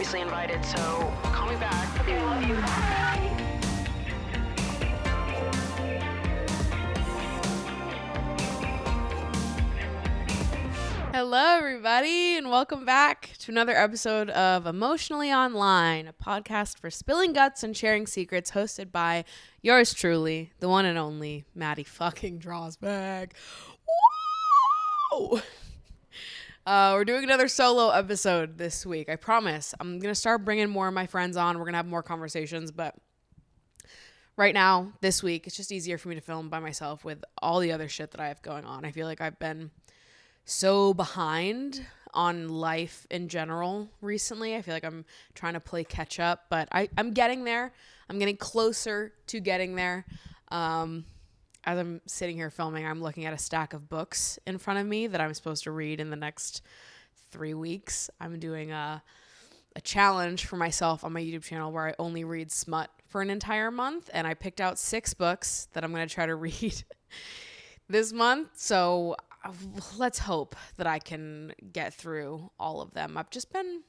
obviously invited, so call me back. Okay, I love you. Bye. Hello, everybody, and welcome back to another episode of Emotionally Online, a podcast for spilling guts and sharing secrets, hosted by yours truly, the one and only Maddie fucking Drosbach. Woo! We're doing another solo episode this week. I promise. I'm going to start bringing more of my friends on. We're going to have more conversations, but right now, this week, it's just easier for me to film by myself with all the other shit that I have going on. I feel like I've been so behind on life in general recently. I feel like I'm trying to play catch up, but I'm getting there. I'm getting closer to getting there. As I'm sitting here filming, I'm looking at a stack of books in front of me that I'm supposed to read in the next 3 weeks. I'm doing a challenge for myself on my YouTube channel where I only read smut for an entire month, and I picked out 6 books that I'm going to try to read this month. So let's hope that I can get through all of them. I've just been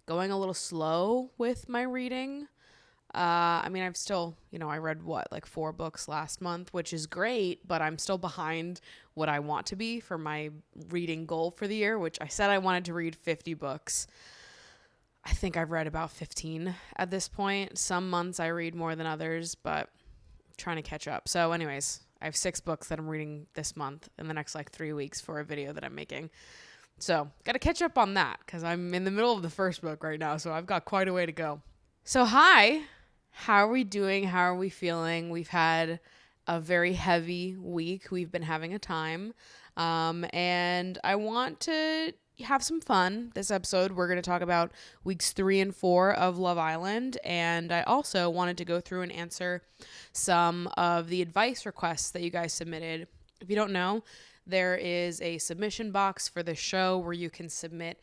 going a little slow with my reading. I've still, I read 4 books last month, which is great, but I'm still behind what I want to be for my reading goal for the year, which I said I wanted to read 50 books. I think I've read about 15 at this point. Some months I read more than others, but I'm trying to catch up. So anyways, I have 6 books that I'm reading this month in the next 3 weeks for a video that I'm making. So got to catch up on that because I'm in the middle of the first book right now. So I've got quite a way to go. So hi, how are we doing? How are we feeling? We've had a very heavy week. We've been having a time. And I want to have some fun. This episode, we're going to talk about weeks 3 and 4 of Love Island. And I also wanted to go through and answer some of the advice requests that you guys submitted. If you don't know, there is a submission box for the show where you can submit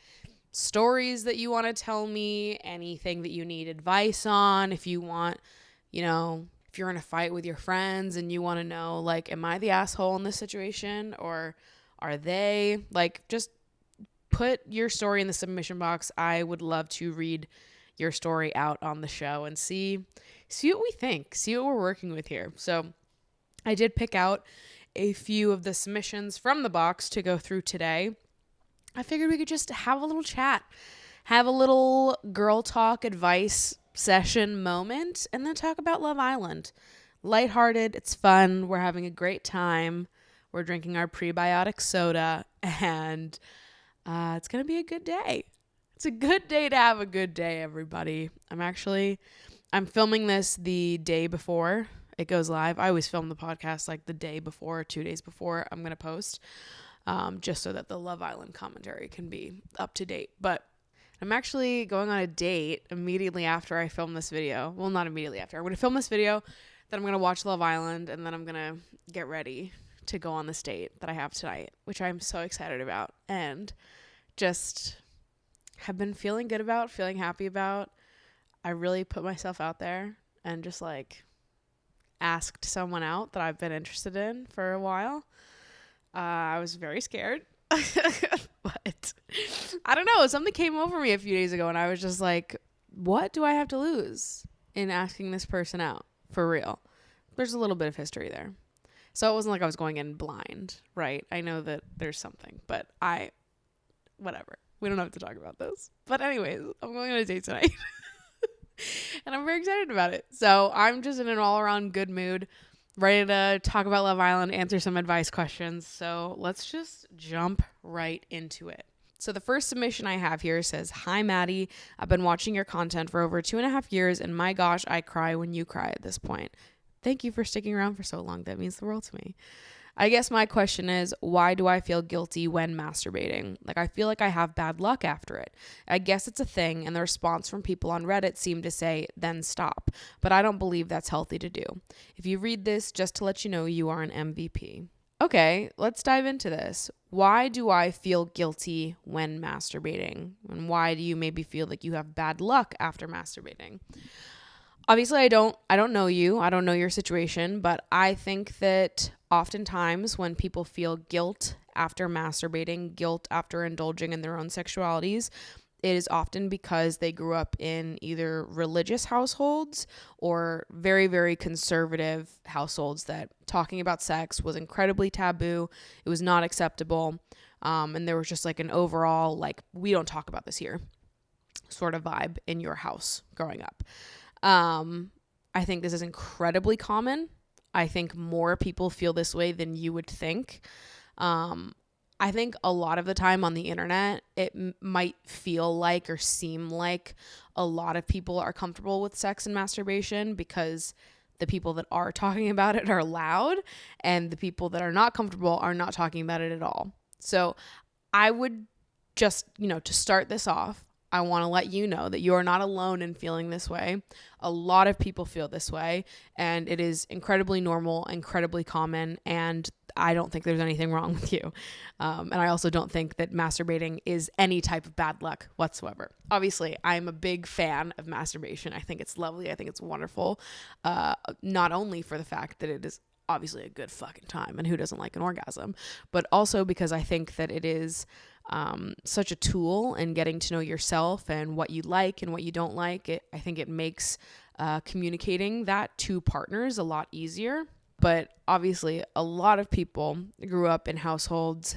stories that you want to tell me, anything that you need advice on. If you want, if you're in a fight with your friends and you want to know, am I the asshole in this situation or are they? Just put your story in the submission box. I would love to read your story out on the show and see what we think, see what we're working with here. So I did pick out a few of the submissions from the box to go through today. I figured we could just have a little chat, have a little girl talk advice session moment, and then talk about Love Island. Lighthearted, it's fun, we're having a great time, we're drinking our prebiotic soda, and it's going to be a good day. It's a good day to have a good day, everybody. I'm filming this the day before it goes live. I always film the podcast the day before, 2 days before I'm going to post, just so that the Love Island commentary can be up to date. But I'm actually going on a date immediately after I film this video. Well, not immediately after. I'm going to film this video, then I'm going to watch Love Island, and then I'm going to get ready to go on this date that I have tonight, which I'm so excited about and just have been feeling good about, feeling happy about. I really put myself out there and just asked someone out that I've been interested in for a while. I was very scared, but I don't know. Something came over me a few days ago and I was just what do I have to lose in asking this person out for real? There's a little bit of history there. So it wasn't I was going in blind, right? I know that there's something, but whatever. We don't have to talk about this. But anyways, I'm going on a date tonight. And I'm very excited about it. So I'm just in an all-around good mood, ready to talk about Love Island, answer some advice questions. So let's just jump right into it. So the first submission I have here says, "Hi, Maddie. I've been watching your content for over 2.5 years, and my gosh, I cry when you cry at this point. Thank you for sticking around for so long. That means the world to me. I guess my question is, why do I feel guilty when masturbating? I feel like I have bad luck after it. I guess it's a thing, and the response from people on Reddit seemed to say, then stop. But I don't believe that's healthy to do. If you read this, just to let you know, you are an MVP." Okay, let's dive into this. Why do I feel guilty when masturbating? And why do you maybe feel like you have bad luck after masturbating? Obviously, I don't know you. I don't know your situation, but I think that oftentimes when people feel guilt after masturbating, guilt after indulging in their own sexualities, it is often because they grew up in either religious households or very, very conservative households that talking about sex was incredibly taboo. It was not acceptable. And there was just like an overall, like, we don't talk about this here sort of vibe in your house growing up. I think this is incredibly common. I think more people feel this way than you would think. I think a lot of the time on the internet, it might feel like or seem like a lot of people are comfortable with sex and masturbation because the people that are talking about it are loud, and the people that are not comfortable are not talking about it at all. So I would just, to start this off, I want to let you know that you are not alone in feeling this way. A lot of people feel this way, and it is incredibly normal, incredibly common, and I don't think there's anything wrong with you. And I also don't think that masturbating is any type of bad luck whatsoever. Obviously, I'm a big fan of masturbation. I think it's lovely. I think it's wonderful. Not only for the fact that it is obviously a good fucking time, and who doesn't like an orgasm, but also because I think that it is such a tool in getting to know yourself and what you like and what you don't like. I think it makes communicating that to partners a lot easier. But obviously, a lot of people grew up in households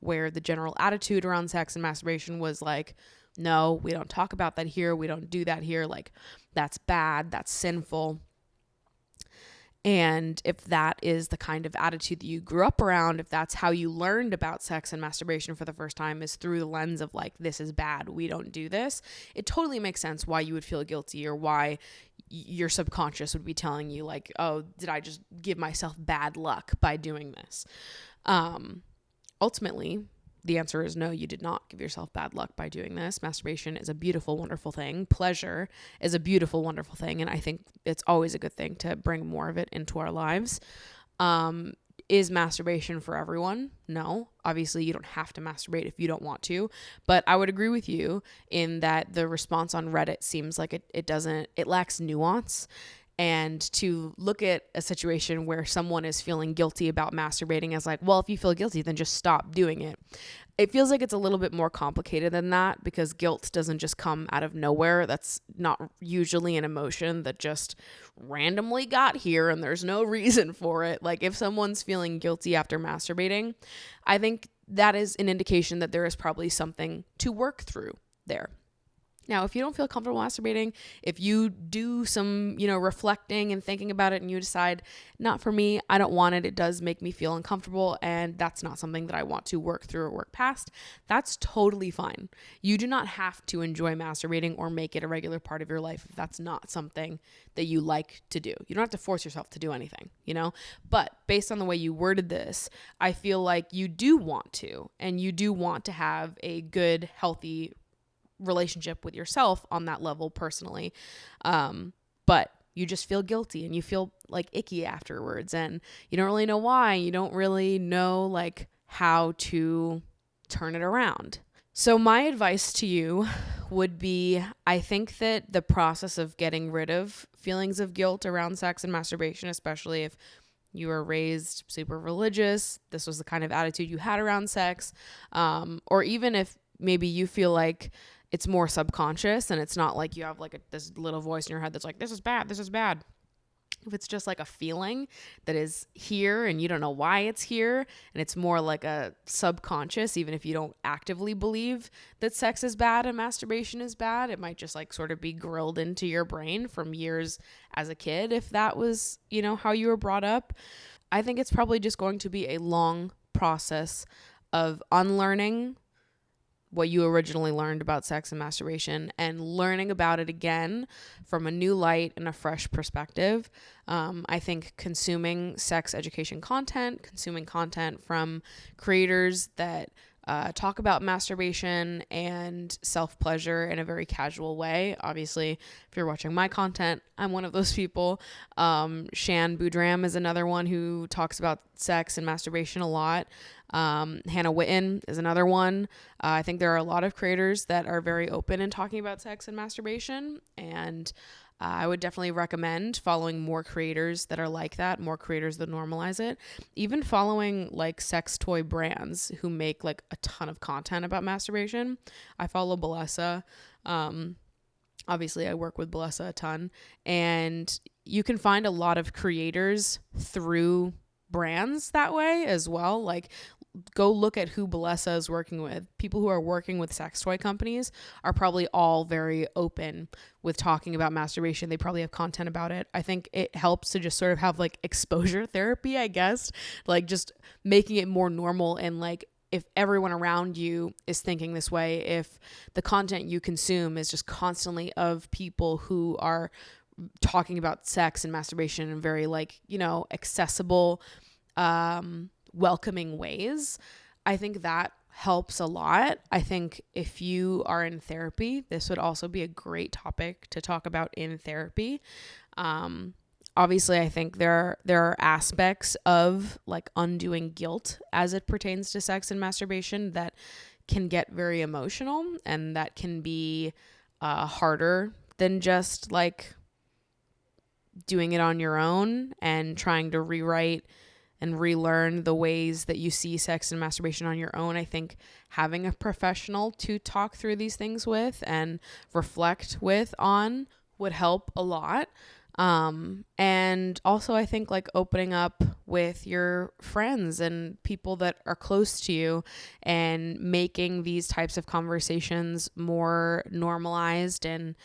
where the general attitude around sex and masturbation was like, no, we don't talk about that here. We don't do that here. Like, that's bad. That's sinful. And if that is the kind of attitude that you grew up around, if that's how you learned about sex and masturbation for the first time is through the lens of like, this is bad, we don't do this, it totally makes sense why you would feel guilty, or why your subconscious would be telling you like, oh, did I just give myself bad luck by doing this? Ultimately, the answer is no, you did not give yourself bad luck by doing this. Masturbation is a beautiful, wonderful thing. Pleasure is a beautiful, wonderful thing. And I think it's always a good thing to bring more of it into our lives. Is masturbation for everyone? No. Obviously, you don't have to masturbate if you don't want to. But I would agree with you in that the response on Reddit seems like it lacks nuance. And to look at a situation where someone is feeling guilty about masturbating as like, well, if you feel guilty, then just stop doing it. It feels like it's a little bit more complicated than that, because guilt doesn't just come out of nowhere. That's not usually an emotion that just randomly got here and there's no reason for it. Like, if someone's feeling guilty after masturbating, I think that is an indication that there is probably something to work through there. Now, if you don't feel comfortable masturbating, if you do some, reflecting and thinking about it and you decide, not for me, I don't want it, it does make me feel uncomfortable, and that's not something that I want to work through or work past, that's totally fine. You do not have to enjoy masturbating or make it a regular part of your life if that's not something that you like to do. You don't have to force yourself to do anything, But based on the way you worded this, I feel like you do want to, and you do want to have a good, healthy relationship with yourself on that level personally, but you just feel guilty and you feel like icky afterwards, and you don't really know why. You don't really know like how to turn it around. So my advice to you would be, I think that the process of getting rid of feelings of guilt around sex and masturbation, especially if you were raised super religious, this was the kind of attitude you had around sex, or even if maybe you feel like it's more subconscious and it's not like you have like this little voice in your head that's like, this is bad, this is bad. If it's just like a feeling that is here and you don't know why it's here, and it's more like a subconscious, even if you don't actively believe that sex is bad and masturbation is bad, it might just like sort of be grilled into your brain from years as a kid. If that was, how you were brought up, I think it's probably just going to be a long process of unlearning what you originally learned about sex and masturbation and learning about it again from a new light and a fresh perspective. I think consuming sex education content, consuming content from creators that talk about masturbation and self-pleasure in a very casual way. Obviously, if you're watching my content, I'm one of those people. Shan Boudram is another one who talks about sex and masturbation a lot. Hannah Witten is another one. I think there are a lot of creators that are very open in talking about sex and masturbation, and I would definitely recommend following more creators that are like that, more creators that normalize it. Even following like sex toy brands who make like a ton of content about masturbation. I follow Bellesa. Obviously, I work with Bellesa a ton. And you can find a lot of creators through brands that way as well. Like, go look at who Bellesa is working with. People who are working with sex toy companies are probably all very open with talking about masturbation. They probably have content about it. I think it helps to just sort of have like exposure therapy, I guess, like just making it more normal. And like, if everyone around you is thinking this way, if the content you consume is just constantly of people who are talking about sex and masturbation in very like, you know, accessible, welcoming ways, I think that helps a lot. I think if you are in therapy, this would also be a great topic to talk about in therapy. Obviously, I think there are aspects of like undoing guilt as it pertains to sex and masturbation that can get very emotional, and that can be harder than just like doing it on your own and trying to rewrite and relearn the ways that you see sex and masturbation on your own. I think having a professional to talk through these things with and reflect with on would help a lot. And also I think like opening up with your friends and people that are close to you and making these types of conversations more normalized and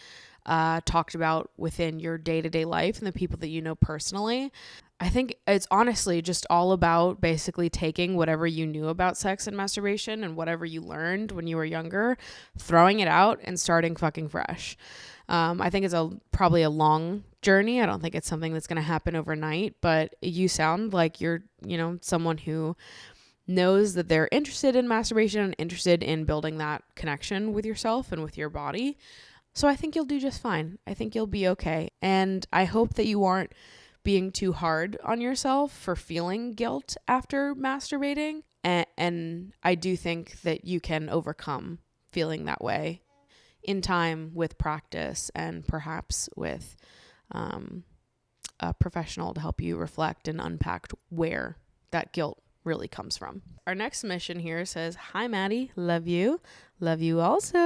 talked about within your day-to-day life and the people that you know personally. I think it's honestly just all about basically taking whatever you knew about sex and masturbation and whatever you learned when you were younger, throwing it out and starting fucking fresh. I think it's probably a long journey. I don't think it's something that's going to happen overnight, but you sound like you're, you know, someone who knows that they're interested in masturbation and interested in building that connection with yourself and with your body. So I think you'll do just fine. I think you'll be okay. And I hope that you aren't being too hard on yourself for feeling guilt after masturbating. And I do think that you can overcome feeling that way in time with practice and perhaps with a professional to help you reflect and unpack where that guilt really comes from. Our next submission here says, "Hi, Maddie. Love you. Love you also.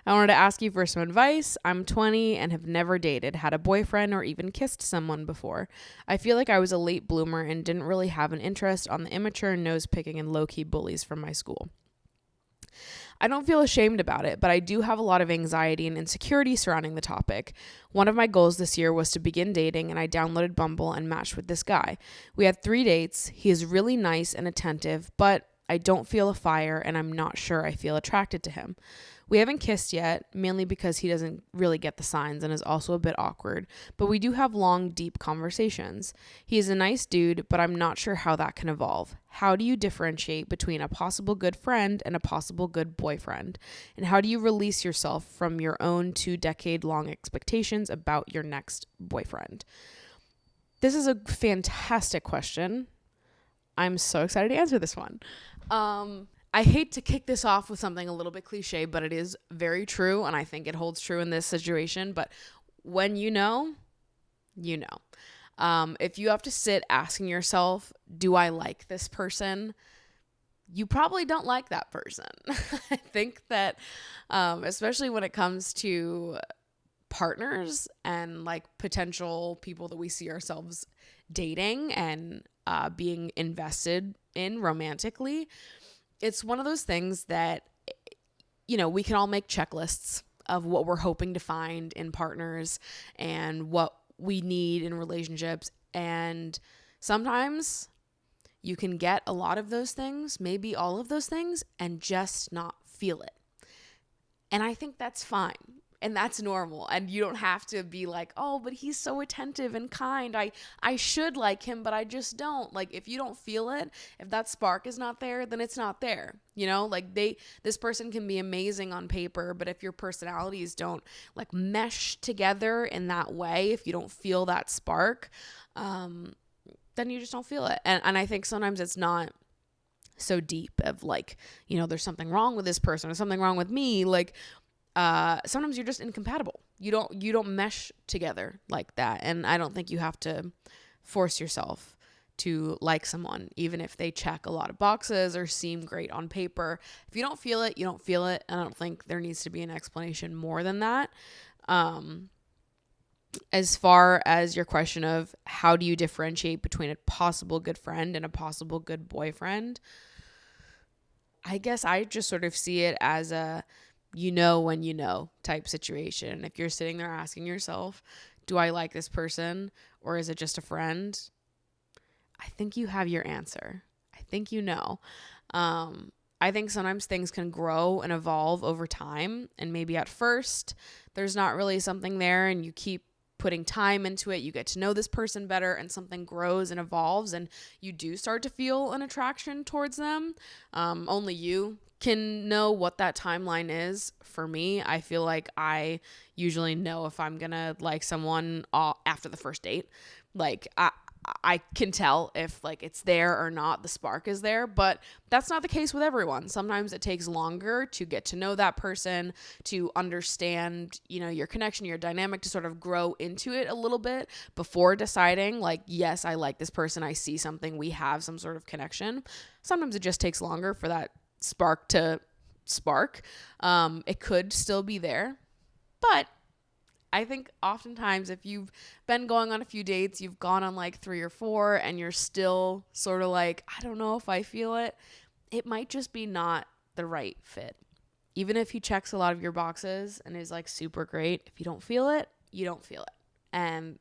I wanted to ask you for some advice. I'm 20 and have never dated, had a boyfriend, or even kissed someone before. I feel like I was a late bloomer and didn't really have an interest on the immature, nose-picking, and low-key bullies from my school. I don't feel ashamed about it, but I do have a lot of anxiety and insecurity surrounding the topic. One of my goals this year was to begin dating, and I downloaded Bumble and matched with this guy. We had 3 dates. He is really nice and attentive, but I don't feel a fire, and I'm not sure I feel attracted to him. We haven't kissed yet, mainly because he doesn't really get the signs and is also a bit awkward, but we do have long, deep conversations. He is a nice dude, but I'm not sure how that can evolve. How do you differentiate between a possible good friend and a possible good boyfriend? And how do you release yourself from your own 2-decade-long expectations about your next boyfriend?" This is a fantastic question. I'm so excited to answer this one. I hate to kick this off with something a little bit cliche, but it is very true, and I think it holds true in this situation. But when you know, you know. If you have to sit asking yourself, do I like this person? You probably don't like that person. I think that, especially when it comes to partners and like potential people that we see ourselves dating and being invested in romantically, it's one of those things that, you know, we can all make checklists of what we're hoping to find in partners and what we need in relationships. And sometimes you can get a lot of those things, maybe all of those things, and just not feel it. And I think that's fine. And that's normal. And you don't have to be like, oh, but he's so attentive and kind. I should like him, but I just don't. Like, if you don't feel it, if that spark is not there, then it's not there. You know, like this person can be amazing on paper, but if your personalities don't like mesh together in that way, if you don't feel that spark, then you just don't feel it. And I think sometimes it's not so deep of like, you know, there's something wrong with this person or something wrong with me. Like, sometimes you're just incompatible. You don't mesh together like that. And I don't think you have to force yourself to like someone, even if they check a lot of boxes or seem great on paper. If you don't feel it, you don't feel it. I don't think there needs to be an explanation more than that. As far as your question of how do you differentiate between a possible good friend and a possible good boyfriend, I guess I just sort of see it as a you know when you know type situation. If you're sitting there asking yourself, do I like this person or is it just a friend? I think you have your answer. I think you know. I think sometimes things can grow and evolve over time, and maybe at first there's not really something there and you keep putting time into it, you get to know this person better, and something grows and evolves and you do start to feel an attraction towards them. Only you can know what that timeline is. For me, I feel like I usually know if I'm gonna like someone after the first date. Like I can tell if like it's there or not, the spark is there, but that's not the case with everyone. Sometimes it takes longer to get to know that person, to understand, your connection, your dynamic, to sort of grow into it a little bit before deciding like, yes, I like this person. I see something, we have some sort of connection. Sometimes it just takes longer for that spark to spark. It could still be there, but I think oftentimes if you've been going on a few dates, you've gone on like 3 or 4 and you're still sort of like, I don't know if I feel it, it might just be not the right fit. Even if he checks a lot of your boxes and is like super great, if you don't feel it, you don't feel it. And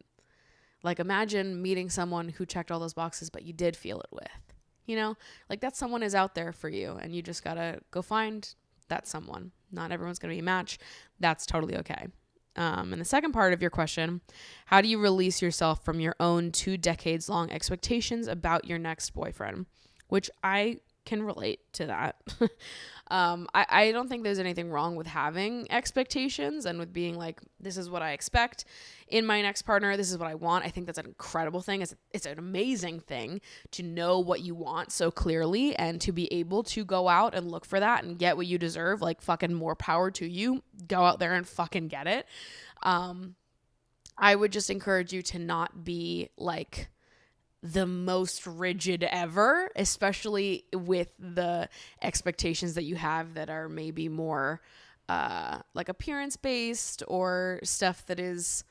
like imagine meeting someone who checked all those boxes, but you did feel it with, like that someone is out there for you and you just gotta go find that someone. Not everyone's gonna be a match. That's totally okay. And the second part of your question, how do you release yourself from your own 2 decades long expectations about your next boyfriend? Which I can relate to that. I don't think there's anything wrong with having expectations and with being like, this is what I expect in my next partner. This is what I want. I think that's an incredible thing. It's an amazing thing to know what you want so clearly and to be able to go out and look for that and get what you deserve. Like fucking more power to you. Go out there and fucking get it. I would just encourage you to not be like the most rigid ever, especially with the expectations that you have that are maybe more like appearance based or stuff that is,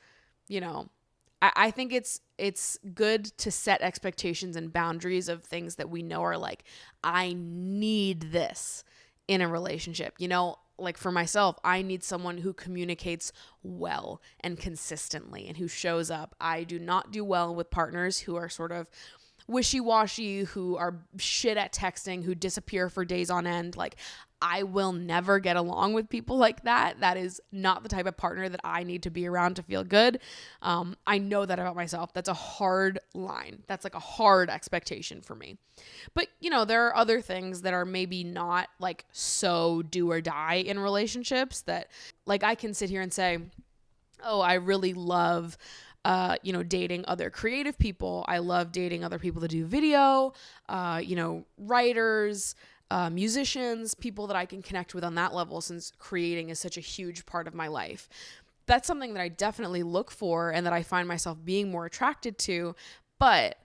I think it's good to set expectations and boundaries of things that we know are like, I need this in a relationship. Like for myself, I need someone who communicates well and consistently and who shows up. I do not do well with partners who are sort of wishy-washy, who are shit at texting, who disappear for days on end. Like I will never get along with people like that. That is not the type of partner that I need to be around to feel good. I know that about myself. That's a hard line. That's like a hard expectation for me. But, there are other things that are maybe not like so do or die in relationships that like I can sit here and say, oh, I really love dating other creative people. I love dating other people that do video, writers, musicians, people that I can connect with on that level, since creating is such a huge part of my life. That's something that I definitely look for and that I find myself being more attracted to, but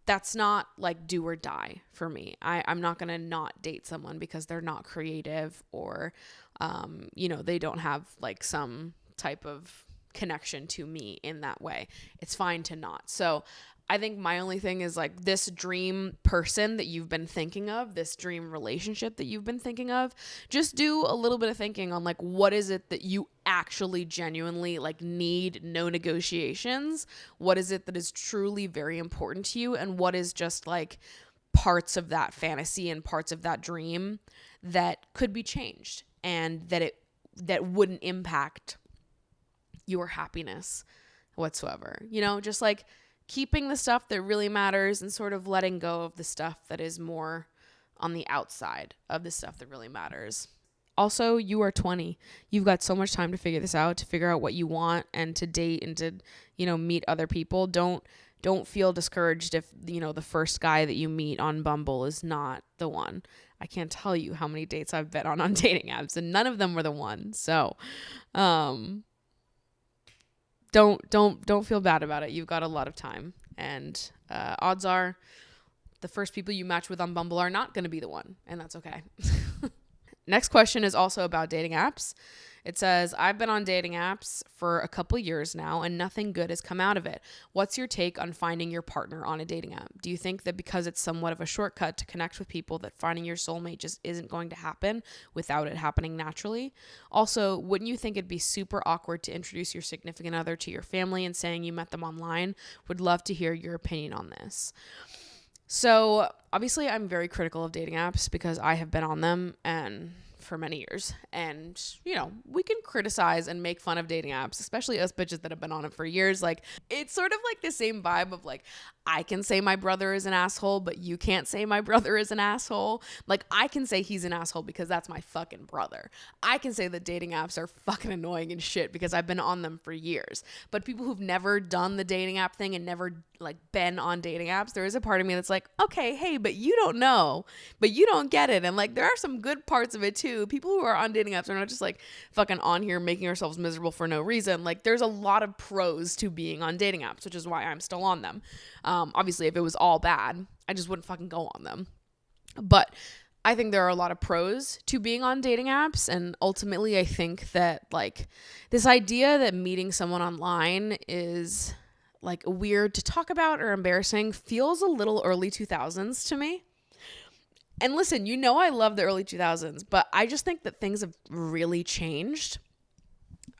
that's not like do or die for me. I'm not going to not date someone because they're not creative or, they don't have like some type of connection to me in that way. It's fine to not. So I think my only thing is like this dream person that you've been thinking of, this dream relationship that you've been thinking of, just do a little bit of thinking on like, what is it that you actually genuinely like need, no negotiations? What is it that is truly very important to you? And what is just like parts of that fantasy and parts of that dream that could be changed and that wouldn't impact your happiness whatsoever, just like keeping the stuff that really matters and sort of letting go of the stuff that is more on the outside of the stuff that really matters. Also, you are 20. You've got so much time to figure this out, to figure out what you want and to date and to, meet other people. Don't don't feel discouraged if, you know, the first guy that you meet on Bumble is not the one. I can't tell you how many dates I've been on dating apps, and none of them were the one. So, don't feel bad about it. You've got a lot of time, and odds are the first people you match with on Bumble are not going to be the one, and that's okay. Next question is also about dating apps. It says, I've been on dating apps for a couple years now and nothing good has come out of it. What's your take on finding your partner on a dating app? Do you think that because it's somewhat of a shortcut to connect with people that finding your soulmate just isn't going to happen without it happening naturally? Also, wouldn't you think it'd be super awkward to introduce your significant other to your family and saying you met them online? Would love to hear your opinion on this. So obviously I'm very critical of dating apps because I have been on them and for many years. And, you know, we can criticize and make fun of dating apps, especially us bitches that have been on it for years. Like, it's sort of like the same vibe of like, I can say my brother is an asshole, but you can't say my brother is an asshole. Like, I can say he's an asshole because that's my fucking brother. I can say that dating apps are fucking annoying and shit because I've been on them for years. But people who've never done the dating app thing and never like been on dating apps, there is a part of me that's like, okay, hey, but you don't know, but you don't get it. And like, there are some good parts of it too. People who are on dating apps are not just like fucking on here making ourselves miserable for no reason. Like, there's a lot of pros to being on dating apps, which is why I'm still on them. Obviously, if it was all bad, I just wouldn't fucking go on them. But I think there are a lot of pros to being on dating apps. And ultimately, I think that like this idea that meeting someone online is like weird to talk about or embarrassing feels a little early 2000s to me. And listen, you know I love the early 2000s, but I just think that things have really changed.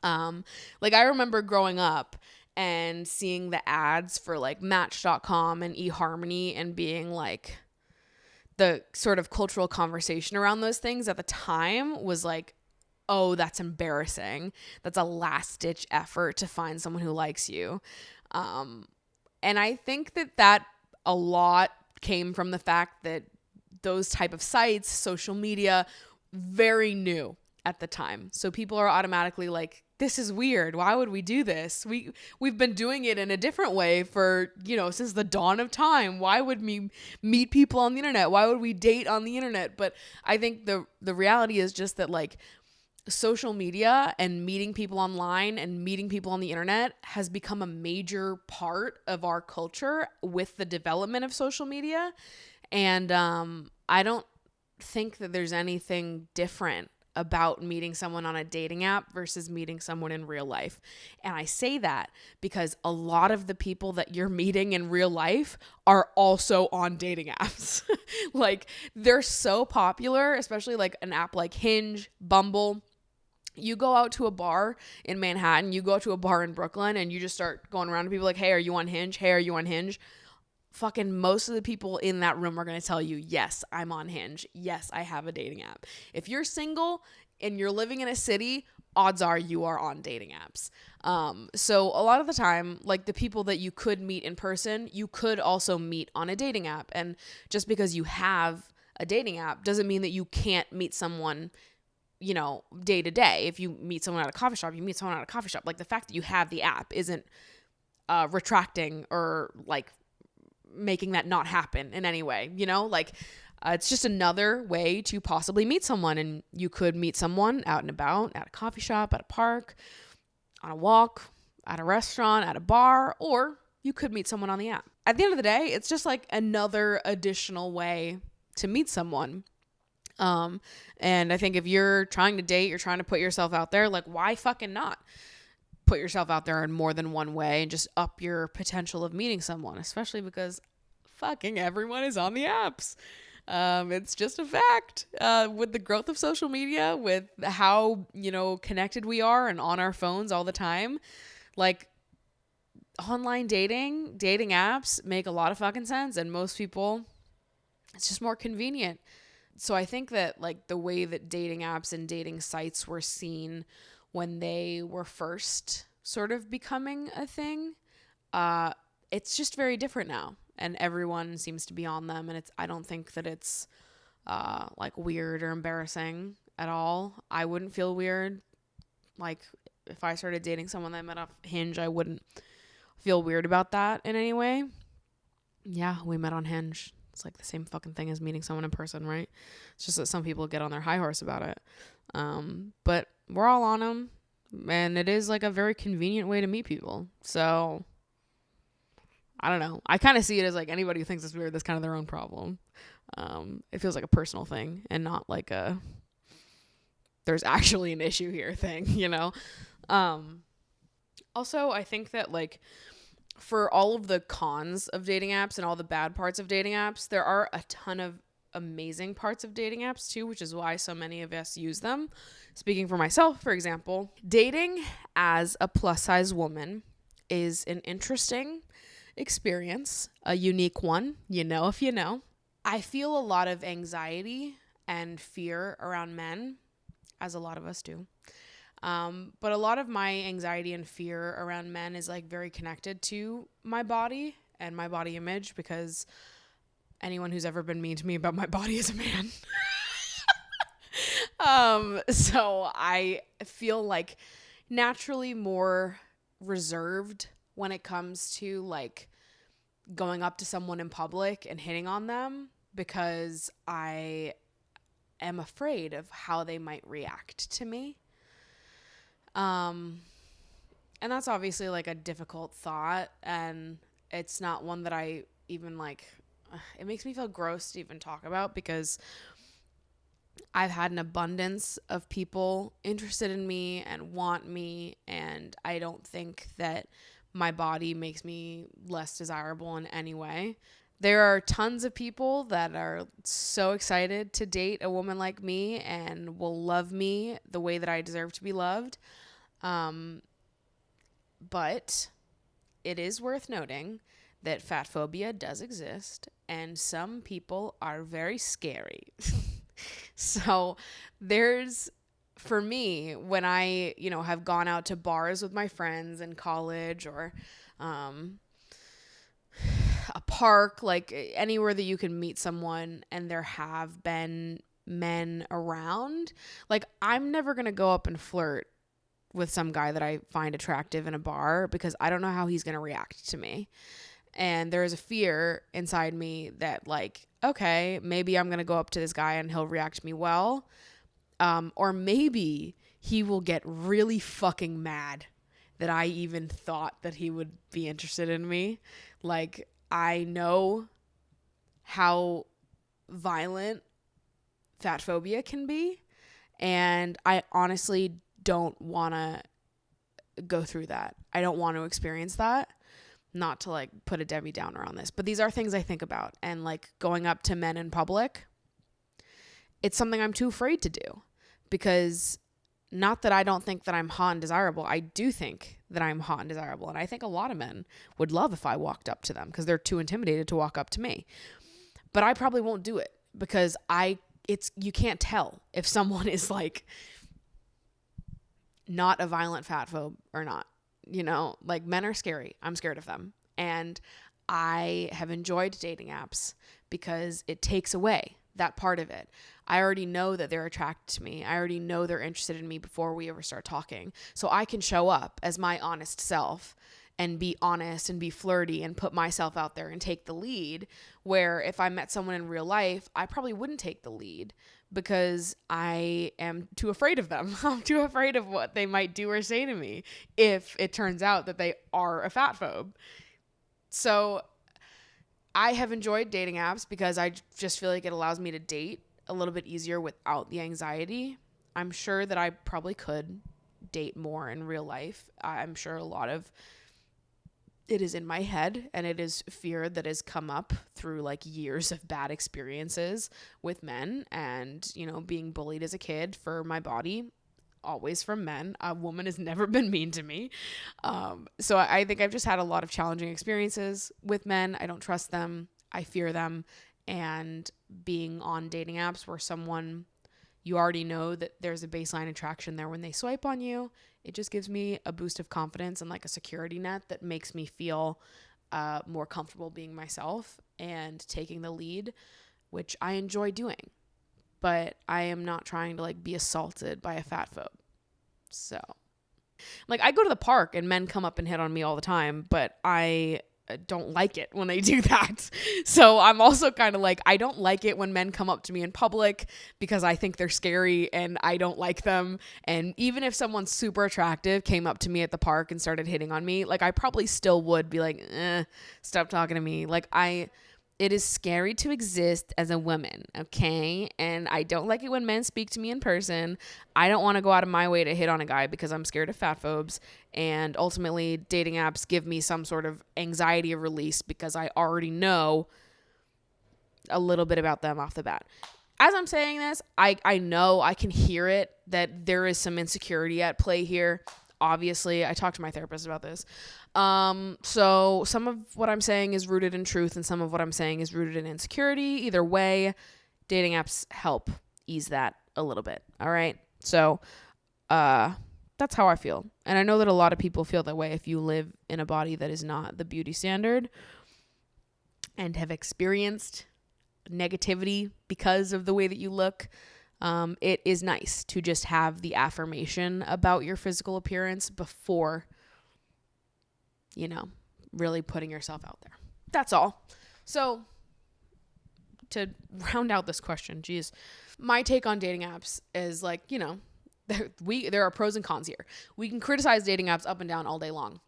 Like I remember growing up and seeing the ads for like Match.com and eHarmony and being like, the sort of cultural conversation around those things at the time was like, oh, that's embarrassing. That's a last ditch effort to find someone who likes you. And I think that a lot came from the fact that those type of sites, social media, very new at the time. So people are automatically like, this is weird. Why would we do this? We've been doing it in a different way for, you know, since the dawn of time. Why would we meet people on the internet? Why would we date on the internet? But I think the reality is just that like social media and meeting people online and meeting people on the internet has become a major part of our culture with the development of social media. And I don't think that there's anything different about meeting someone on a dating app versus meeting someone in real life. And I say that because a lot of the people that you're meeting in real life are also on dating apps. Like, they're so popular, especially like an app like Hinge, Bumble. You go out to a bar in Manhattan, you go out to a bar in Brooklyn, and you just start going around to people like, hey, are you on Hinge? Hey, are you on Hinge? Fucking most of the people in that room are going to tell you, yes, I'm on Hinge. Yes, I have a dating app. If you're single and you're living in a city, odds are you are on dating apps. So a lot of the time, like the people that you could meet in person, you could also meet on a dating app. And just because you have a dating app doesn't mean that you can't meet someone, you know, day to day. If you meet someone at a coffee shop, you meet someone at a coffee shop. Like, the fact that you have the app isn't retracting or like making that not happen in any way, you know, like it's just another way to possibly meet someone. And you could meet someone out and about at a coffee shop, at a park, on a walk, at a restaurant, at a bar, or you could meet someone on the app. At the end of the day, it's just like another additional way to meet someone. And I think if you're trying to date, you're trying to put yourself out there, like, why fucking not put yourself out there in more than one way and just up your potential of meeting someone, especially because fucking everyone is on the apps. It's just a fact. With the growth of social media, with how, you know, connected we are and on our phones all the time, like, online dating apps make a lot of fucking sense. And most people, it's just more convenient. So I think that like the way that dating apps and dating sites were seen when they were first sort of becoming a thing, it's just very different now, and everyone seems to be on them. And I don't think that it's like weird or embarrassing at all. I wouldn't feel weird. Like, if I started dating someone that I met off Hinge, I wouldn't feel weird about that in any way. Yeah, we met on Hinge. It's like the same fucking thing as meeting someone in person, right? It's just that some people get on their high horse about it. But we're all on them, and it is like a very convenient way to meet people. So I don't know. I kind of see it as like anybody who thinks it's weird, that's kind of their own problem. It feels like a personal thing and not like a there's actually an issue here thing, you know? Also, I think that like for all of the cons of dating apps and all the bad parts of dating apps, there are a ton of amazing parts of dating apps too, which is why so many of us use them. Speaking for myself, for example, dating as a plus size woman is an interesting experience, a unique one, you know, if you know. I feel a lot of anxiety and fear around men, as a lot of us do. But a lot of my anxiety and fear around men is like very connected to my body and my body image, because anyone who's ever been mean to me about my body is a man. So I feel like naturally more reserved when it comes to like going up to someone in public and hitting on them, because I am afraid of how they might react to me. And that's obviously like a difficult thought, and it's not one that I even like, it makes me feel gross to even talk about, because I've had an abundance of people interested in me and want me, and I don't think that my body makes me less desirable in any way. There are tons of people that are so excited to date a woman like me and will love me the way that I deserve to be loved. But it is worth noting that fat phobia does exist, and some people are very scary. So there's, for me, when I, you know, have gone out to bars with my friends in college, or a park, like anywhere that you can meet someone and there have been men around, like I'm never going to go up and flirt with some guy that I find attractive in a bar, because I don't know how he's going to react to me. And there is a fear inside me that like, okay, maybe I'm going to go up to this guy and he'll react to me well. Or maybe he will get really fucking mad that I even thought that he would be interested in me. Like, I know how violent fat phobia can be, and I honestly don't want to go through that. I don't want to experience that. Not to like put a Debbie Downer on this, but these are things I think about. And like going up to men in public, it's something I'm too afraid to do, because not that I don't think that I'm hot and desirable. I do think that I'm hot and desirable. And I think a lot of men would love if I walked up to them, because they're too intimidated to walk up to me. But I probably won't do it, because you can't tell if someone is like not a violent fat phobe or not. You know, like men are scary. I'm scared of them. And I have enjoyed dating apps because it takes away that part of it. I already know that they're attracted to me. I already know they're interested in me before we ever start talking. So I can show up as my honest self and be honest and be flirty and put myself out there and take the lead, where if I met someone in real life, I probably wouldn't take the lead, because I am too afraid of them. I'm too afraid of what they might do or say to me if it turns out that they are a fat phobe. So I have enjoyed dating apps because I just feel like it allows me to date a little bit easier without the anxiety. I'm sure that I probably could date more in real life. I'm sure a lot of it is in my head, and it is fear that has come up through like years of bad experiences with men, and, you know, being bullied as a kid for my body, always from men. A woman has never been mean to me. So I think I've just had a lot of challenging experiences with men. I don't trust them. I fear them. And being on dating apps where you already know that there's a baseline attraction there when they swipe on you, it just gives me a boost of confidence and like a security net that makes me feel more comfortable being myself and taking the lead, which I enjoy doing. But I am not trying to like be assaulted by a fat phobe. So Like, I go to the park and men come up and hit on me all the time, but I don't like it when they do that. So I'm also kind of like, I don't like it when men come up to me in public because I think they're scary and I don't like them. And even if someone super attractive came up to me at the park and started hitting on me, like, I probably still would be like, stop talking to me. Like, it is scary to exist as a woman, okay? And I don't like it when men speak to me in person. I don't want to go out of my way to hit on a guy because I'm scared of fat phobes. And ultimately, dating apps give me some sort of anxiety release because I already know a little bit about them off the bat. As I'm saying this, I know, I can hear it, that there is some insecurity at play here. Obviously, I talked to my therapist about this. So some of what I'm saying is rooted in truth and some of what I'm saying is rooted in insecurity. Either way, dating apps help ease that a little bit. All right. So, that's how I feel. And I know that a lot of people feel that way if you live in a body that is not the beauty standard and have experienced negativity because of the way that you look. It is nice to just have the affirmation about your physical appearance before, really putting yourself out there. That's all. So to round out this question, geez, my take on dating apps is like, there are pros and cons here. We can criticize dating apps up and down all day long.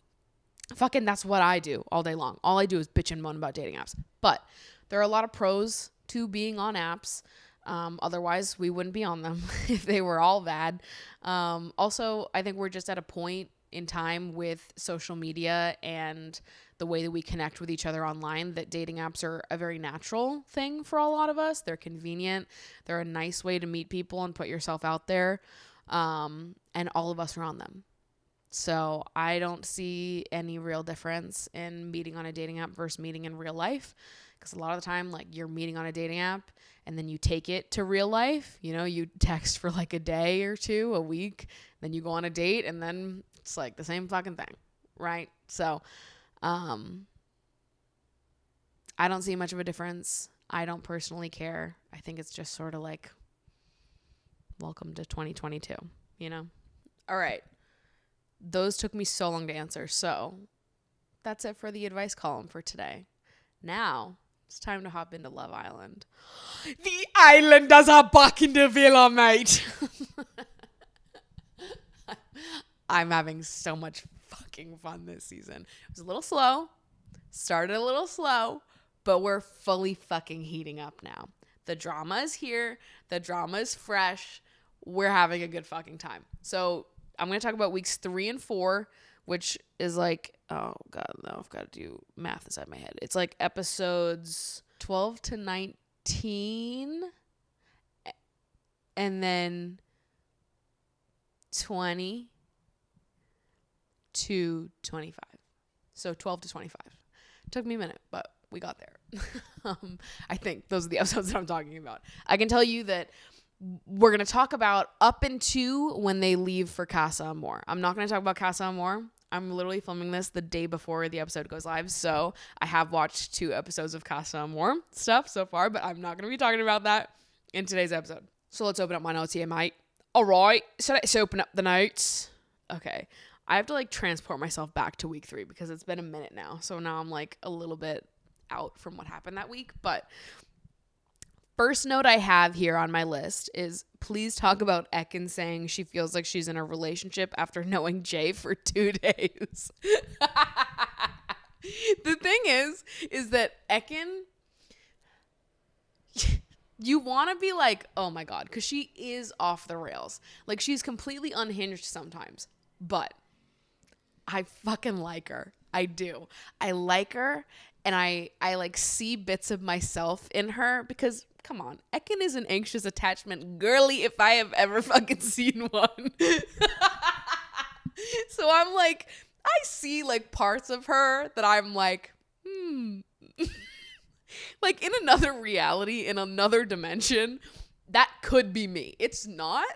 Fucking that's what I do all day long. All I do is bitch and moan about dating apps. But there are a lot of pros to being on apps. Otherwise, we wouldn't be on them if they were all bad. Also, I think we're just at a point in time with social media and the way that we connect with each other online that dating apps are a very natural thing for a lot of us. They're convenient. They're a nice way to meet people and put yourself out there. And all of us are on them. So I don't see any real difference in meeting on a dating app versus meeting in real life. Because a lot of the time, like, you're meeting on a dating app and then you take it to real life. You text for like a day or two, a week, then you go on a date and then it's like the same fucking thing, right? So I don't see much of a difference. I don't personally care. I think it's just sort of like, welcome to 2022, All right. Those took me so long to answer. So that's it for the advice column for today. Now it's time to hop into Love Island. The Islanders are back in the villa, mate. I'm having so much fucking fun this season. It was a little slow. Started a little slow, but we're fully fucking heating up now. The drama is here. The drama is fresh. We're having a good fucking time. So I'm going to talk about weeks 3 and 4, which is like, oh God, no, I've got to do math inside my head. It's like episodes 12 to 19 and then 20 to 25. So 12 to 25. Took me a minute, but we got there. I think those are the episodes that I'm talking about. I can tell you that we're going to talk about up into when they leave for Casa Amor. I'm not going to talk about Casa Amor. I'm literally filming this the day before the episode goes live. So I have watched 2 episodes of Casa Amor stuff so far, but I'm not going to be talking about that in today's episode. So let's open up my notes here, mate. All right. So let's open up the notes. Okay. I have to like transport myself back to week 3 because it's been a minute now. So now I'm like a little bit out from what happened that week. But first note I have here on my list is please talk about Ekin saying she feels like she's in a relationship after knowing Jay for 2 days. The thing is that Ekin, you want to be like, oh my God, because she is off the rails. Like, she's completely unhinged sometimes, but I fucking like her. I do. I like her, and I like see bits of myself in her because, come on, Ekin is an anxious attachment girly if I have ever fucking seen one. So I'm like, I see like parts of her that I'm like, like in another reality, in another dimension, that could be me. It's not,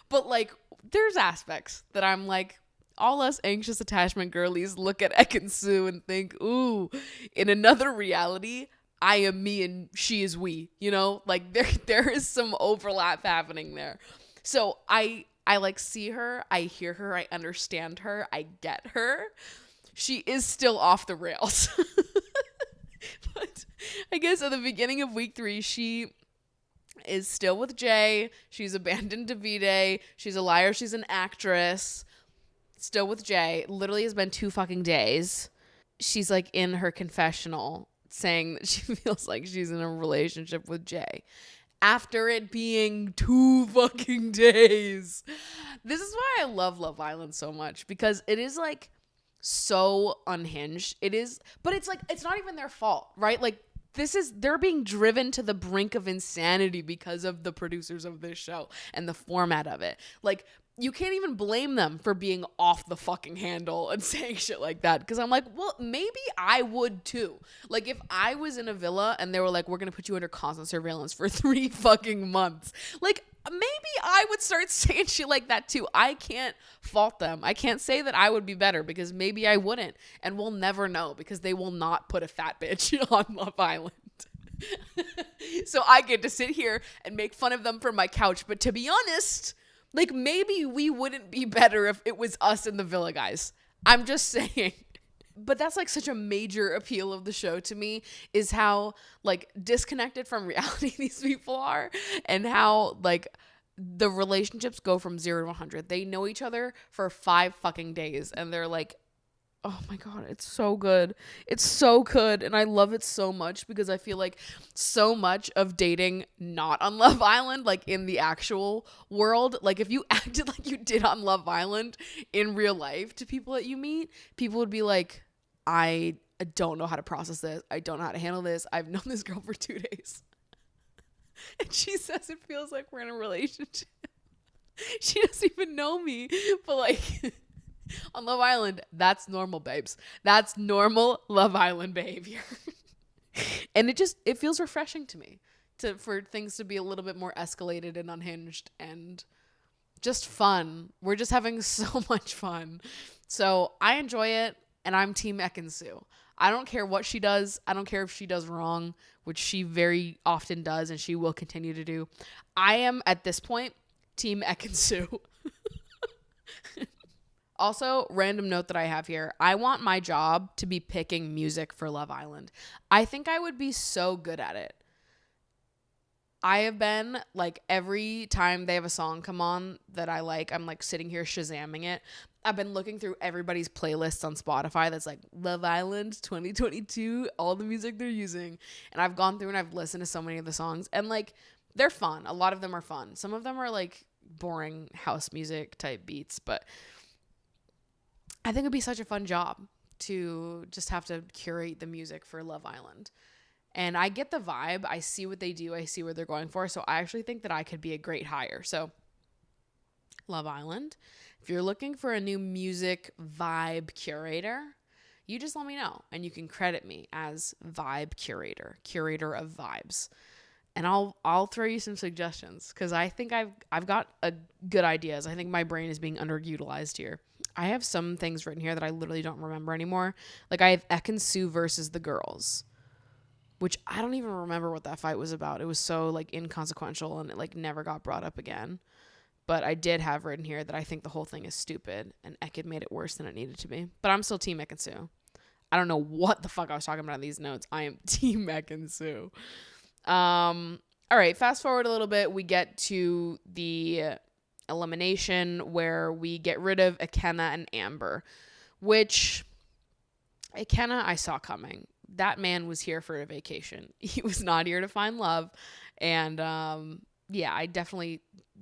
but like there's aspects that I'm like, all us anxious attachment girlies look at Ekin Su and think, ooh, in another reality, I am me and she is we, like there is some overlap happening there. So I I like see her, I hear her, I understand her, I get her. She is still off the rails. But I guess at the beginning of week 3, she is still with Jay. She's abandoned Davide. She's a liar. She's an actress. Still with Jay. Literally has been 2 fucking days. She's like in her confessional saying that she feels like she's in a relationship with Jay. After it being 2 fucking days. This is why I love Love Island so much, because it is like so unhinged. It is, but it's like, it's not even their fault, right? Like, they're being driven to the brink of insanity because of the producers of this show and the format of it. Like, you can't even blame them for being off the fucking handle and saying shit like that. Because I'm like, well, maybe I would too. Like, if I was in a villa and they were like, we're going to put you under constant surveillance for 3 fucking months. Like, maybe I would start saying shit like that too. I can't fault them. I can't say that I would be better, because maybe I wouldn't. And we'll never know, because they will not put a fat bitch on Love Island. So I get to sit here and make fun of them from my couch. But to be honest, like, maybe we wouldn't be better if it was us in the villa, guys. I'm just saying. But that's like such a major appeal of the show to me, is how like disconnected from reality these people are, and how like the relationships go from 0 to 100. They know each other for 5 fucking days and they're like, oh my God, it's so good. It's so good. And I love it so much, because I feel like so much of dating not on Love Island, like in the actual world, like if you acted like you did on Love Island in real life to people that you meet, people would be like, I don't know how to process this. I don't know how to handle this. I've known this girl for 2 days. And she says it feels like we're in a relationship. She doesn't even know me. But like, on Love Island, that's normal, babes. That's normal Love Island behavior. And it feels refreshing to me for things to be a little bit more escalated and unhinged and just fun. We're just having so much fun. So I enjoy it, and I'm Team Ekin-Su. I don't care what she does. I don't care if she does wrong, which she very often does and she will continue to do. I am, at this point, Team Ekin-Su. Also, random note that I have here. I want my job to be picking music for Love Island. I think I would be so good at it. I have been, like, every time they have a song come on that I like, I'm, like, sitting here Shazamming it. I've been looking through everybody's playlists on Spotify that's, like, Love Island 2022, all the music they're using. And I've gone through and I've listened to so many of the songs. And, like, they're fun. A lot of them are fun. Some of them are, like, boring house music type beats. But I think it'd be such a fun job to just have to curate the music for Love Island. And I get the vibe. I see what they do. I see what they're going for. So I actually think that I could be a great hire. So Love Island, if you're looking for a new music vibe curator, you just let me know. And you can credit me as vibe curator of vibes. And I'll throw you some suggestions, because I think I've got a good ideas. I think my brain is being underutilized here. I have some things written here that I literally don't remember anymore. Like, I have Ekin-Su versus the girls, which I don't even remember what that fight was about. It was so, like, inconsequential, and it, like, never got brought up again. But I did have written here that I think the whole thing is stupid, and Ekin made it worse than it needed to be. But I'm still Team Ekin-Su. I don't know what the fuck I was talking about in these notes. I am Team Ekin-Su. All right, fast forward a little bit. We get to the elimination where we get rid of Ikenna and Amber, which Ikenna I saw coming. That man was here for a vacation. He was not here to find love. And yeah,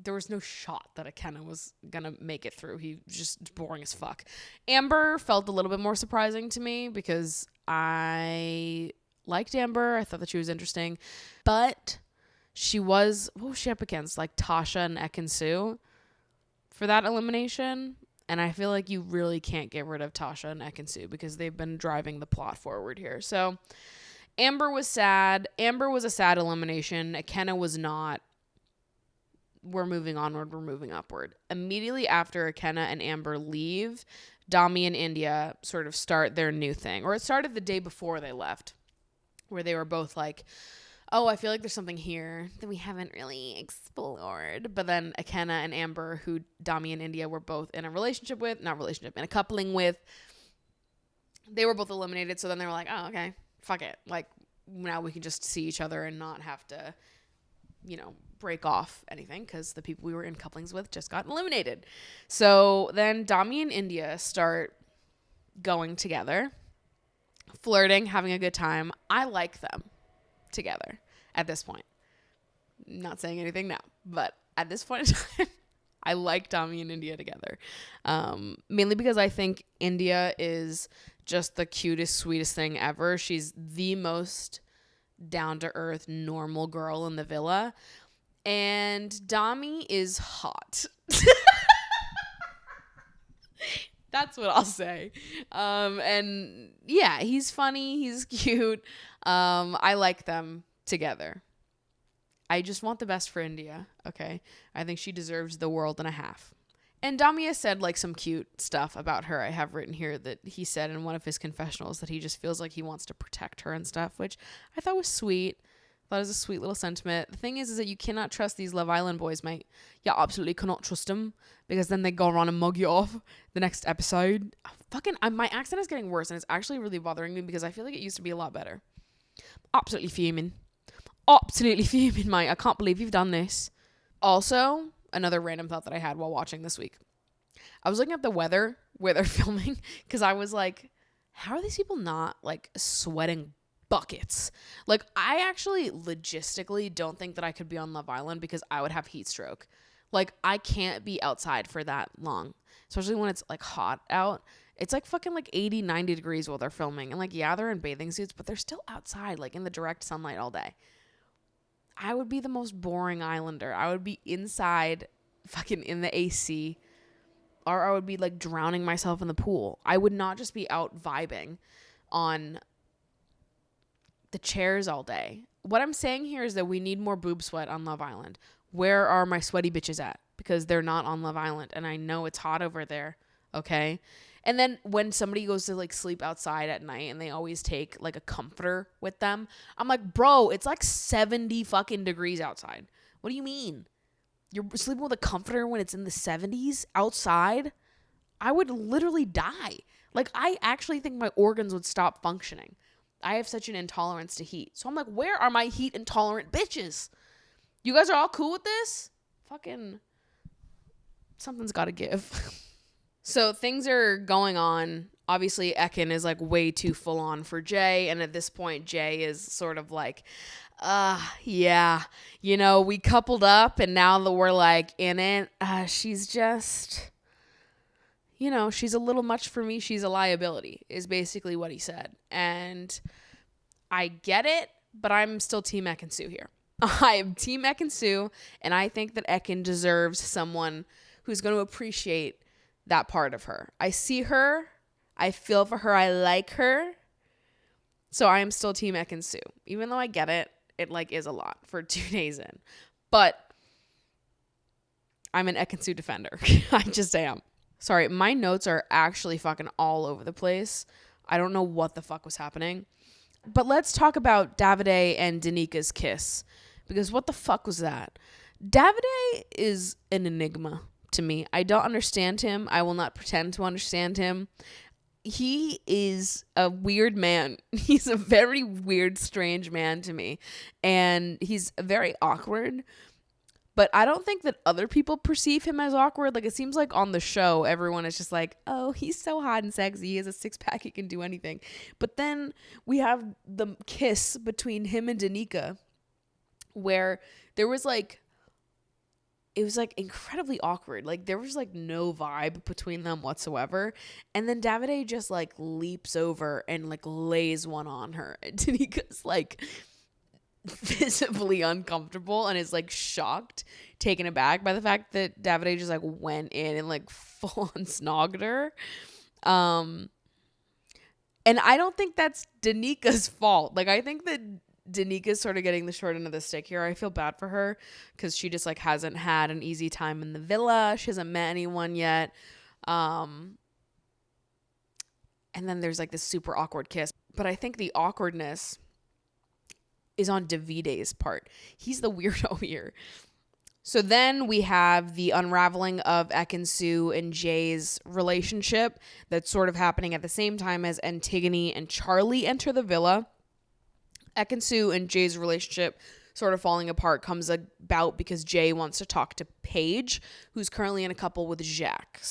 there was no shot that Ikenna was gonna make it through. He was just boring as fuck. Amber felt a little bit more surprising to me, because I liked Amber. I thought that she was interesting, but what was she up against? Like Tasha and Ekin-Su for that elimination. And I feel like you really can't get rid of Tasha and Ekin-Su, because they've been driving the plot forward here. So Amber was sad. Amber was a sad elimination. Ikenna was not. We're moving onward. We're moving upward. Immediately after Ikenna and Amber leave, Dami and India sort of start their new thing. Or it started the day before they left, where they were both like, oh, I feel like there's something here that we haven't really explored. But then Akena and Amber, who Dami and India were both in a relationship with, not relationship, in a coupling with, they were both eliminated. So then they were like, oh, okay, fuck it. Like, now we can just see each other and not have to, break off anything because the people we were in couplings with just got eliminated. So then Dami and India start going together, flirting, having a good time. I like them together at this point. Not saying anything now, but at this point in time, I like Dami and India together. Mainly because I think India is just the cutest, sweetest thing ever. She's the most down-to-earth, normal girl in the villa. And Dami is hot. That's what I'll say. And yeah, he's funny. He's cute. I like them together. I just want the best for India. Okay. I think she deserves the world and a half. And Dami said like some cute stuff about her. I have written here that he said in one of his confessionals that he just feels like he wants to protect her and stuff, which I thought was sweet. That was a sweet little sentiment. The thing is that you cannot trust these Love Island boys, mate. You absolutely cannot trust them because then they go around and mug you off the next episode. My accent is getting worse and it's actually really bothering me because I feel like it used to be a lot better. Absolutely fuming. Absolutely fuming, mate. I can't believe you've done this. Also, another random thought that I had while watching this week. I was looking at the weather where they're filming because I was like, how are these people not like sweating buckets? Like, I actually logistically don't think that I could be on Love Island because I would have heat stroke. Like, I can't be outside for that long, especially when it's like hot out. It's like fucking like 80, 90 degrees while they're filming. And like, yeah, they're in bathing suits, but they're still outside, like in the direct sunlight all day. I would be the most boring islander. I would be inside fucking in the AC, or I would be like drowning myself in the pool. I would not just be out vibing on the chairs all day. What I'm saying here is that we need more boob sweat on Love Island. Where are my sweaty bitches at? Because they're not on Love Island and I know it's hot over there. Okay. And then when somebody goes to like sleep outside at night and they always take like a comforter with them, I'm like, bro, it's like 70 fucking degrees outside. What do you mean? You're sleeping with a comforter when it's in the 70s outside? I would literally die. Like, I actually think my organs would stop functioning. I have such an intolerance to heat. So I'm like, where are my heat intolerant bitches? You guys are all cool with this? Fucking something's got to give. So things are going on. Obviously, Ekin is like way too full on for Jay. And at this point, Jay is sort of like, yeah, we coupled up and now that we're like in it, she's just, she's a little much for me. She's a liability is basically what he said. And I get it, but I'm still Team Ekin Su here. I am Team Ekin Su, and I think that Ekin deserves someone who's going to appreciate that part of her. I see her. I feel for her. I like her. So I am still Team Ekin Su. Even though I get it, it like is a lot for 2 days in. But I'm an Ekin Su defender. I just am. Sorry, my notes are actually fucking all over the place. I don't know what the fuck was happening. But let's talk about Davide and Danica's kiss. Because what the fuck was that? Davide is an enigma to me. I don't understand him. I will not pretend to understand him. He is a weird man. He's a very weird, strange man to me. And he's very awkward. But I don't think that other people perceive him as awkward. Like, it seems like on the show, everyone is just like, oh, he's so hot and sexy. He has a six-pack. He can do anything. But then we have the kiss between him and Danica, where there was like, it was like incredibly awkward. Like, there was like no vibe between them whatsoever. And then Davide just like leaps over and like lays one on her. And Danica's like visibly uncomfortable and is like shocked, taken aback by the fact that Davide just like went in and like full on snogged her. And I don't think that's Danica's fault. Like, I think that Danica's sort of getting the short end of the stick here. I feel bad for her because she just like hasn't had an easy time in the villa. She hasn't met anyone yet. And then there's like this super awkward kiss. But I think the awkwardness is on Davide's part. He's the weirdo here. So then we have the unraveling of Ekin-Su and Jay's relationship that's sort of happening at the same time as Antigone and Charlie enter the villa. Ekin-Su and Jay's relationship sort of falling apart comes about because Jay wants to talk to Paige, who's currently in a couple with Jacques.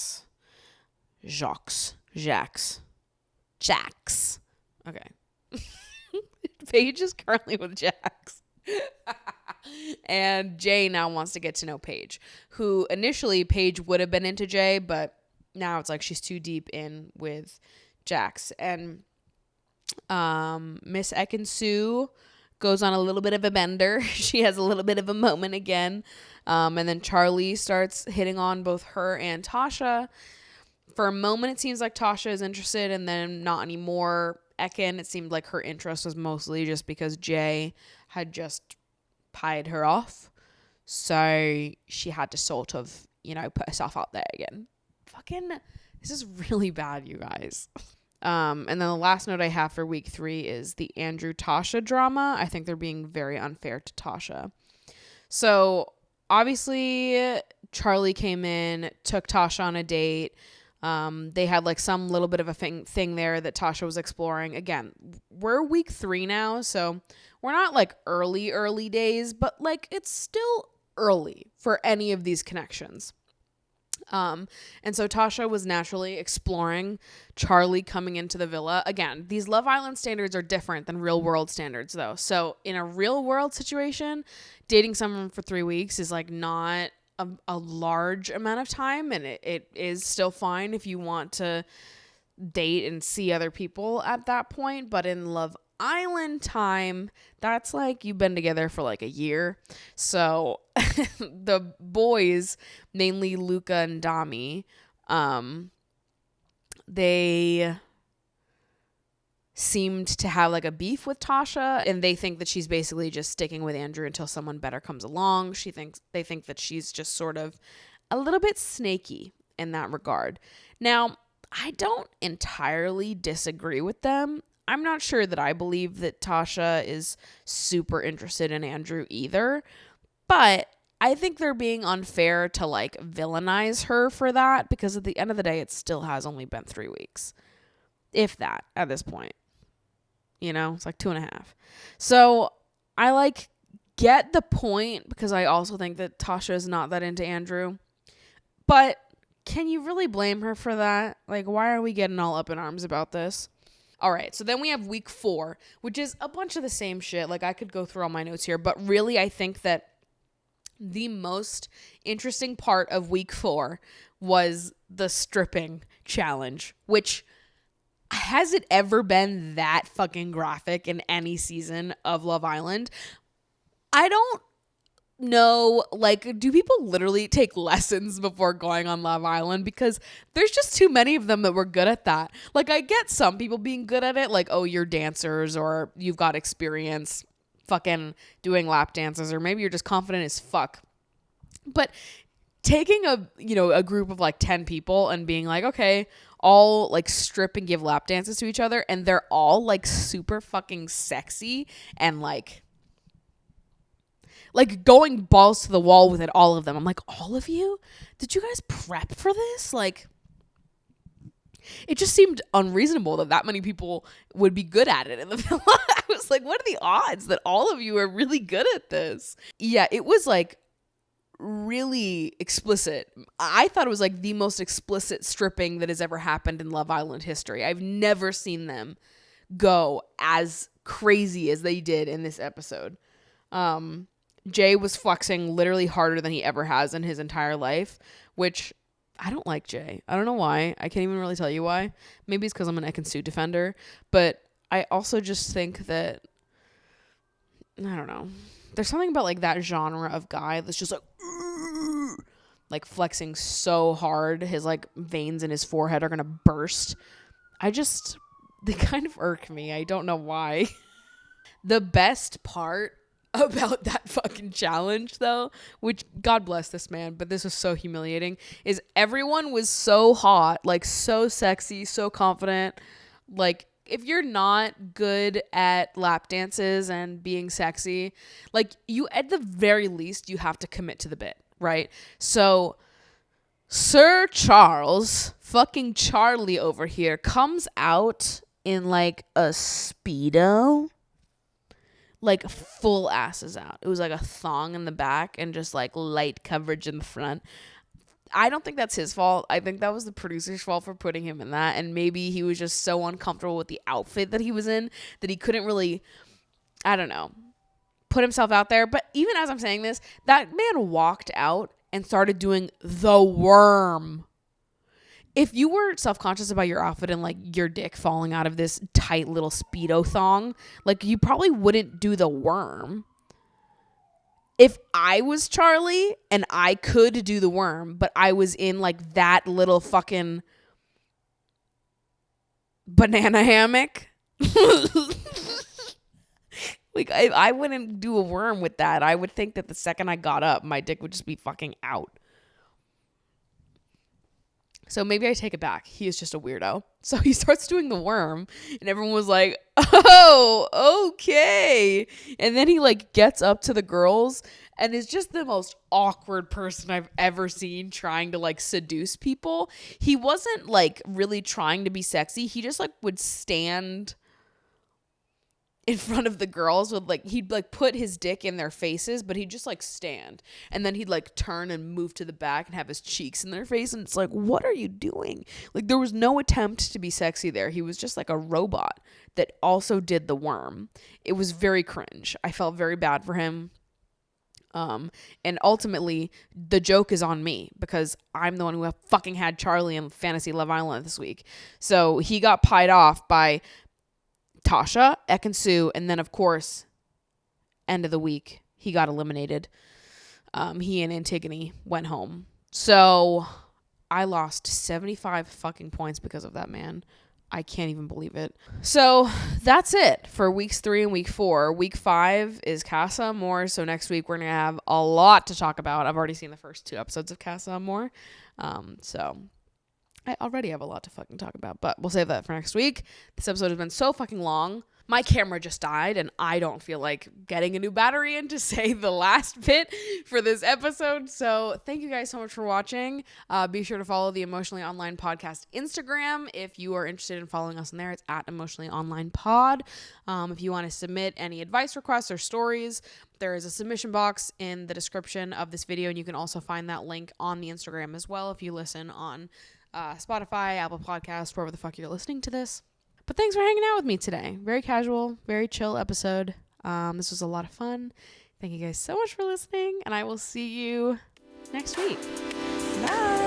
Okay. Paige is currently with Jacques. And Jay now wants to get to know Paige, who initially Paige would have been into Jay, but now it's like she's too deep in with Jacques. And Miss Ekin-Su goes on a little bit of a bender. She has a little bit of a moment again. And then Charlie starts hitting on both her and Tasha. For a moment, it seems like Tasha is interested, and then not anymore. Ekin, it seemed like her interest was mostly just because Jay had just pied her off. So she had to sort of, put herself out there again. Fucking, this is really bad, you guys. And then the last note I have for week 3 is the Andrew Tasha drama. I think they're being very unfair to Tasha. So obviously Charlie came in, took Tasha on a date. They had like some little bit of a thing there that Tasha was exploring. Again, we're week 3 now, so we're not like early days, but like it's still early for any of these connections. And so Tasha was naturally exploring Charlie coming into the villa. Again, these Love Island standards are different than real world standards though. So in a real world situation, dating someone for 3 weeks is like not a large amount of time, and it is still fine if you want to date and see other people at that point. But in Love Island time, that's like you've been together for like a year. So the boys, mainly Luca and Dami, they seemed to have like a beef with Tasha, and they think that she's basically just sticking with Andrew until someone better comes along. They think that she's just sort of a little bit snaky in that regard. Now, I don't entirely disagree with them. I'm not sure that I believe that Tasha is super interested in Andrew either, but I think they're being unfair to like villainize her for that, because at the end of the day, it still has only been 3 weeks, if that, at this point. It's like 2.5. So I like get the point, because I also think that Tasha is not that into Andrew. But can you really blame her for that? Like, why are we getting all up in arms about this? All right, so then we have week 4, which is a bunch of the same shit. Like, I could go through all my notes here, but really I think that the most interesting part of week 4 was the stripping challenge, which has it ever been that fucking graphic in any season of Love Island? I don't know. Like, do people literally take lessons before going on Love Island? Because there's just too many of them that were good at that. Like, I get some people being good at it, like, oh, you're dancers, or you've got experience fucking doing lap dances, or maybe you're just confident as fuck. But taking a group of like 10 people and being like, okay, all like strip and give lap dances to each other, and they're all like super fucking sexy and like going balls to the wall with it, all of them. I'm like, all of you? Did you guys prep for this? Like, it just seemed unreasonable that many people would be good at it in the villa. I was like, what are the odds that all of you are really good at this? Yeah, it was like really explicit. I thought it was like the most explicit stripping that has ever happened in Love Island history. I've never seen them go as crazy as they did in this episode. Jay was flexing literally harder than he ever has in his entire life, which I don't like Jay. I don't know why. I can't even really tell you why. Maybe it's because I'm an Ekin-Su defender, but I also just think that, I don't know. There's something about like that genre of guy that's just like flexing so hard his like veins in his forehead are gonna burst. They kind of irk me. I don't know why. The best part about that fucking challenge though, which God bless this man, but this was so humiliating, is everyone was so hot, like so sexy, so confident, like if you're not good at lap dances and being sexy, like, you, at the very least, you have to commit to the bit, right? So Sir Charles, fucking Charlie over here, comes out in like a Speedo, like full asses out. It was like a thong in the back and just like light coverage in the front. I don't think that's his fault. I think that was the producer's fault for putting him in that. And maybe he was just so uncomfortable with the outfit that he was in that he couldn't really, I don't know, put himself out there. But even as I'm saying this, that man walked out and started doing the worm. If you were self-conscious about your outfit and like your dick falling out of this tight little Speedo thong, like, you probably wouldn't do the worm. If I was Charlie and I could do the worm, but I was in like that little fucking banana hammock, like, I wouldn't do a worm with that. I would think that the second I got up, my dick would just be fucking out. So maybe I take it back. He is just a weirdo. So he starts doing the worm and everyone was like, oh, okay. And then he like gets up to the girls and is just the most awkward person I've ever seen trying to like seduce people. He wasn't like really trying to be sexy. He just like would stand in front of the girls with like, he'd like put his dick in their faces, but he'd just like stand and then he'd like turn and move to the back and have his cheeks in their face. And it's like, what are you doing? Like, there was no attempt to be sexy there. He was just like a robot that also did the worm. It was very cringe. I felt very bad for him. And ultimately the joke is on me because I'm the one who fucking had Charlie in Fantasy Love Island this week. So he got pied off by Tasha, Ekin-Su, and then of course, end of the week, he got eliminated. He and Antigone went home. So I lost 75 fucking points because of that man. I can't even believe it. So that's it for weeks 3 and week 4. Week 5 is Casa Amor. So next week we're going to have a lot to talk about. I've already seen the first 2 episodes of Casa Amor. So I already have a lot to fucking talk about, but we'll save that for next week. This episode has been so fucking long. My camera just died and I don't feel like getting a new battery in to say the last bit for this episode. So thank you guys so much for watching. Be sure to follow the Emotionally Online Podcast Instagram. If you are interested in following us in there, it's at Emotionally Online Pod. If you want to submit any advice requests or stories, there is a submission box in the description of this video. And you can also find that link on the Instagram as well if you listen on Spotify, Apple Podcasts, wherever the fuck you're listening to this. But thanks for hanging out with me today. Very casual, very chill episode. This was a lot of fun. Thank you guys so much for listening, and I will see you next week. Bye.